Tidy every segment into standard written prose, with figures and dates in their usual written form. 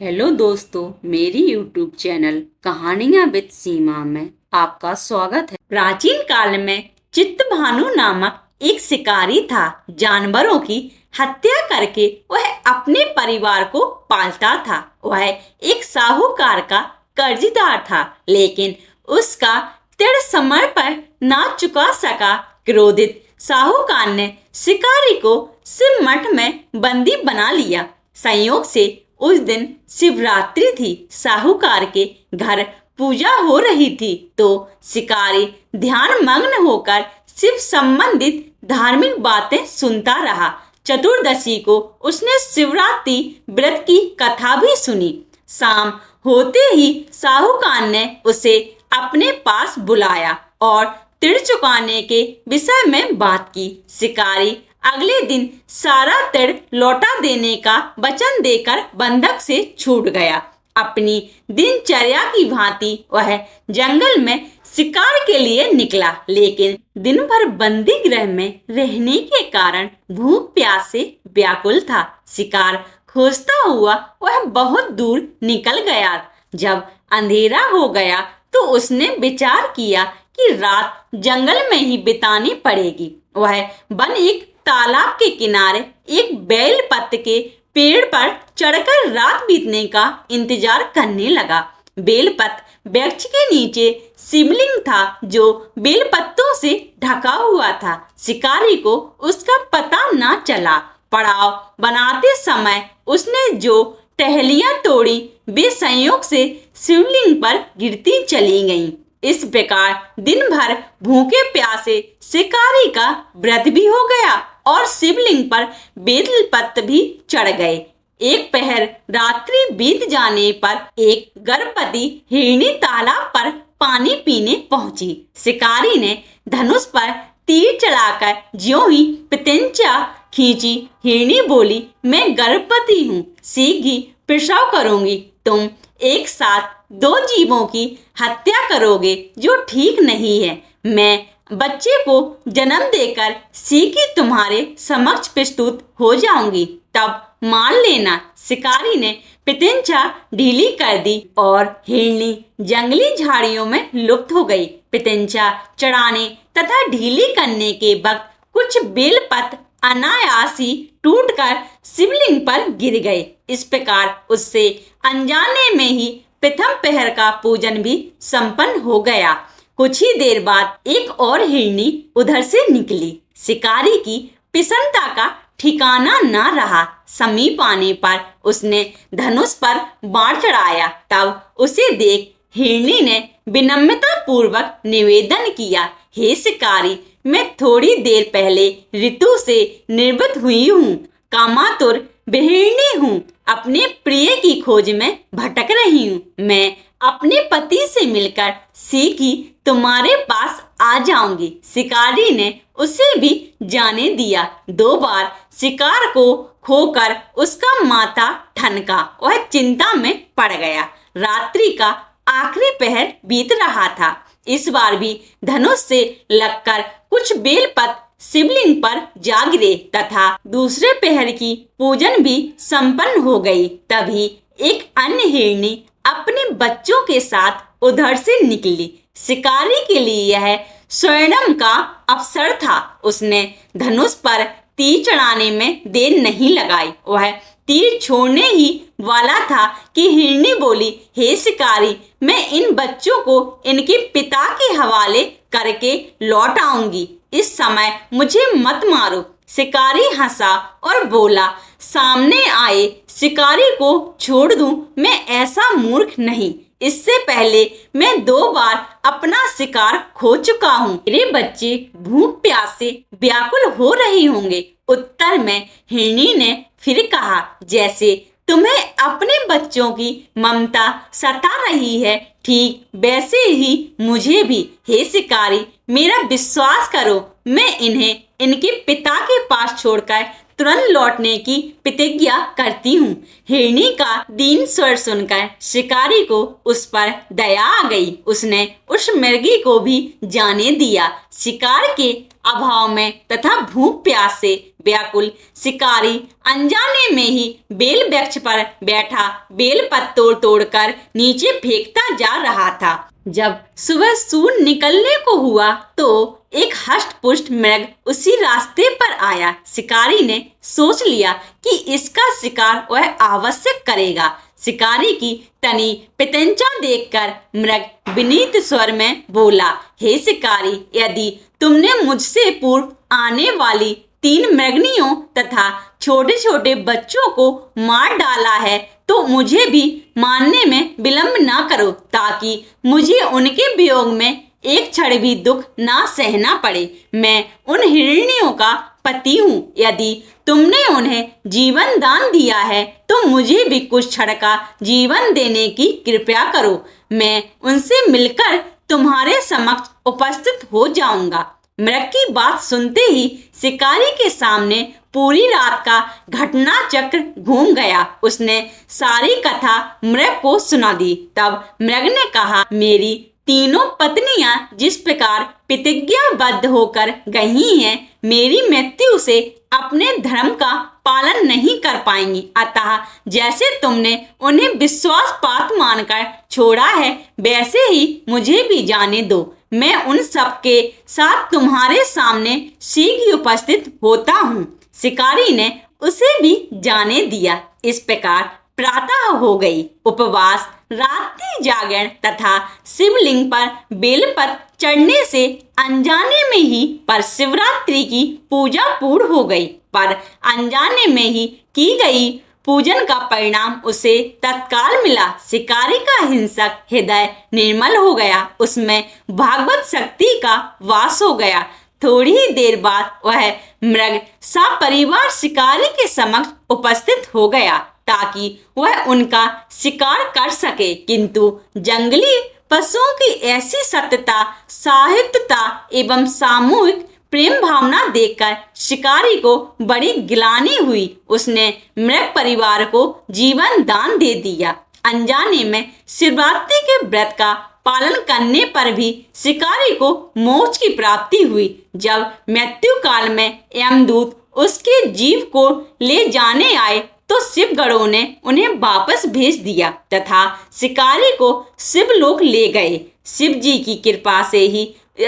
Hello दोस्तों, मेरी YouTube channel कहानियां विद सीमा में आपका स्वागत है। प्राचीन काल में चित्तभानु नामक एक शिकारी था। जानवरों की हत्या करके वह अपने परिवार को पालता था। वह एक साहूकार का कर्जदार था, लेकिन उसका ऋण समय पर ना चुका सका। क्रोधित साहूकार ने शिकारी को शिव मठ में बंदी बना लिया। संयोग से उस दिन शिवरात्रि थी। साहूकार के घर पूजा हो रही थी, तो शिकारी ध्यान मग्न होकर शिव संबंधित धार्मिक बातें सुनता रहा। चतुर्दशी को उसने शिवरात्रि व्रत की कथा भी सुनी। शाम होते ही साहूकार ने उसे अपने पास बुलाया और ऋण चुकाने के विषय में बात की। शिकारी अगले दिन सारा ऋण लौटा देने का वचन देकर बंधक से छूट गया। अपनी दिनचर्या की भांति वह जंगल में शिकार के लिए निकला, लेकिन दिन भर बंदी गृह में रहने के कारण भूख प्यास से व्याकुल था। शिकार खोजता हुआ वह बहुत दूर निकल गया। जब अंधेरा हो गया तो उसने विचार किया कि रात जंगल में ही बितानी पड़ेगी। वह वन एक तालाब के किनारे एक बेलपत्र के पेड़ पर चढ़कर रात बीतने का इंतजार करने लगा। बेलपत्र वृक्ष के नीचे शिवलिंग था, जो बेलपत्तों से ढका हुआ था। शिकारी को उसका पता न चला। पड़ाव बनाते समय उसने जो टहलियां तोड़ी, वे संयोग से शिवलिंग पर गिरती चली गईं। इस प्रकार दिन भर भूखे प्यासे शिकारी का व्रत भी हो गया और शिवलिंग पर बेलपत्र भी चढ़ गए। एक पहर रात्रि बीत जाने पर एक गर्भवती हिरनी तालाब पर पानी पीने पहुंची। शिकारी ने धनुष पर तीर चलाकर ज्यों ही प्रत्यंचा खींची, हिरनी बोली, मैं गर्भवती हूँ, शीघ्र ही प्रसव करूंगी। तुम एक साथ दो जीवों की हत्या करोगे, जो ठीक नहीं है। मैं बच्चे को जन्म देकर शीघ्र तुम्हारे समक्ष प्रस्तुत हो जाऊंगी, तब मान लेना। शिकारी ने प्रत्यंचा ढीली कर दी और हिरनी जंगली झाड़ियों में लुप्त हो गई। प्रत्यंचा चढ़ाने तथा ढीली करने के वक्त कुछ बेलपत्र अनायास ही टूटकर शिवलिंग पर गिर गए। इस प्रकार उससे अनजाने में ही प्रथम पहर का पूजन भी संपन्न हो गया। कुछ ही देर बाद एक और हिरनी उधर से निकली। शिकारी की प्रसन्नता का ठिकाना न रहा। समीप आने पर उसने धनुष पर बाण चढ़ाया। तब उसे देख हिरनी ने विनम्रता पूर्वक निवेदन किया, हे शिकारी, मैं थोड़ी देर पहले ऋतु से निर्वत हुई हूँ, कामातुर गृहिणी हूँ, अपने प्रिय की खोज में भटक रही हूँ। मैं अपने पति से मिलकर शीघ्र ही तुम्हारे पास आ जाऊंगी। शिकारी ने उसे भी जाने दिया। 2 बार शिकार को खोकर उसका माथा ठनका। वह चिंता में पड़ गया। रात्रि का आखिरी पहर बीत रहा था। इस बार भी धनुष से लगकर कुछ बेलपत्र शिवलिंग पर जा गिरे तथा दूसरे पहर की पूजन भी संपन्न हो गई। तभी एक अन्य हिरनी अपने बच्चों के साथ उधर से निकली। शिकारी के लिए यह स्वर्णम का अवसर था। उसने धनुष पर तीर चढ़ाने में देर नहीं लगाई। वह तीर छोड़ने ही वाला था कि हिरनी बोली, हे शिकारी, मैं इन बच्चों को इनके पिता के हवाले करके लौट आऊंगी। इस समय मुझे मत मारो। शिकारी हंसा और बोला, सामने आए शिकारी को छोड़ दूं, मैं ऐसा मूर्ख नहीं। इससे पहले मैं 2 बार अपना शिकार खो चुका हूँ। मेरे बच्चे भूख प्यास से व्याकुल हो रहे होंगे। उत्तर में हिरनी ने फिर कहा, जैसे तुम्हें अपने बच्चों की ममता सता रही है, ठीक वैसे ही मुझे भी। हे शिकारी, मेरा विश्वास करो, मैं इन्हें इनके पिता के पास छोड़कर तुरंत लौटने की प्रतिज्ञा करती हूँ। हिरनी का दीन स्वर सुनकर शिकारी को उस पर दया आ गई। उसने उस मृगी को भी जाने दिया। शिकार के अभाव में तथा भूख प्यास से व्याकुल शिकारी अनजाने में ही बेल वृक्ष पर बैठा बेल पत्तों तोड़कर नीचे फेंकता जा रहा था। जब सुबह सूर्य निकलने को हुआ तो एक हष्ट-पुष्ट मृग उसी रास्ते पर आया। शिकारी ने सोच लिया कि इसका शिकार वह आवश्यक करेगा। शिकारी की तनी प्रत्यंचा देखकर मृग विनीत स्वर में बोला, हे शिकारी, यदि तुमने मुझसे पूर्व आने वाली 3 मृगनियों तथा छोटे छोटे बच्चों को मार डाला है तो मुझे भी मारने में विलंब ना करो, ताकि मुझे उनके वियोग में एक क्षण भी दुख ना सहना पड़े। मैं उन हिरनियों का पति हूँ। यदि तुमने उन्हें जीवन दान दिया है तो मुझे भी कुछ क्षण का जीवन देने की कृपा करो। मैं उनसे मिलकर तुम्हारे समक्ष उपस्थित हो जाऊंगा। मृग की बात सुनते ही शिकारी के सामने पूरी रात का घटना चक्र घूम गया। उसने सारी कथा मृग को सुना दी। तब मृग ने कहा, मेरी तीनों पत्नियां जिस प्रकार प्रतिज्ञाबद्ध होकर गई हैं, मेरी मृत्यु से अपने धर्म का पालन नहीं कर पाएंगी। अतः जैसे तुमने उन्हें विश्वासपात मानकर छोड़ा है, वैसे ही मुझे भी जाने दो। मैं उन सब के साथ तुम्हारे सामने शीघ्र उपस्थित होता हूँ। शिकारी ने उसे भी जाने दिया। इस प्रकार प्रातः हो गई। उपवास, रात्रि जागरण तथा शिवलिंग पर बेलपत्र चढ़ने से अनजाने में ही पर शिवरात्रि की पूजा पूर्ण हो गई। पर अनजाने में ही की गई पूजन का परिणाम उसे तत्काल मिला। शिकारी का हिंसक हृदय निर्मल हो गया। उसमें भागवत शक्ति का वास हो गया। थोड़ी ही देर बाद वह मृग सपरिवार शिकारी के समक्ष उपस्थित हो गया ताकि वह उनका शिकार कर सके। किंतु जंगली पशुओं की ऐसी सत्यता, साहित्यता एवं सामूहिक प्रेम भावना देखकर शिकारी को बड़ी गिलानी हुई। उसने मृग परिवार को जीवन दान दे दिया। अनजाने में शिवरात्रि के व्रत का पालन करने पर भी शिकारी को मोक्ष की प्राप्ति हुई। जब मृत्यु काल में यमदूत उसके जीव को ले जाने आए तो शिवगणों ने उन्हें वापस भेज दिया तथा शिकारी को शिवलोक ले गए। शिव जी की कृपा से ही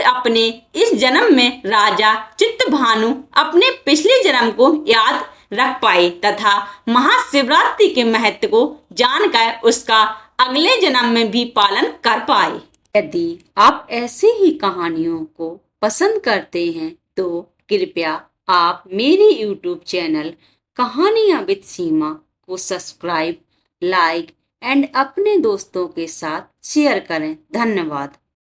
अपने इस जन्म में राजा चित्तभानु अपने पिछले जन्म को याद रख पाए तथा महाशिवरात्रि के महत्व को जानकर उसका अगले जन्म में भी पालन कर पाए। यदि आप ऐसी ही कहानियों को पसंद करते हैं तो कृपया आप मेरे YouTube चैनल कहानियां विद सीमा को सब्सक्राइब, लाइक एंड अपने दोस्तों के साथ शेयर करें। धन्यवाद।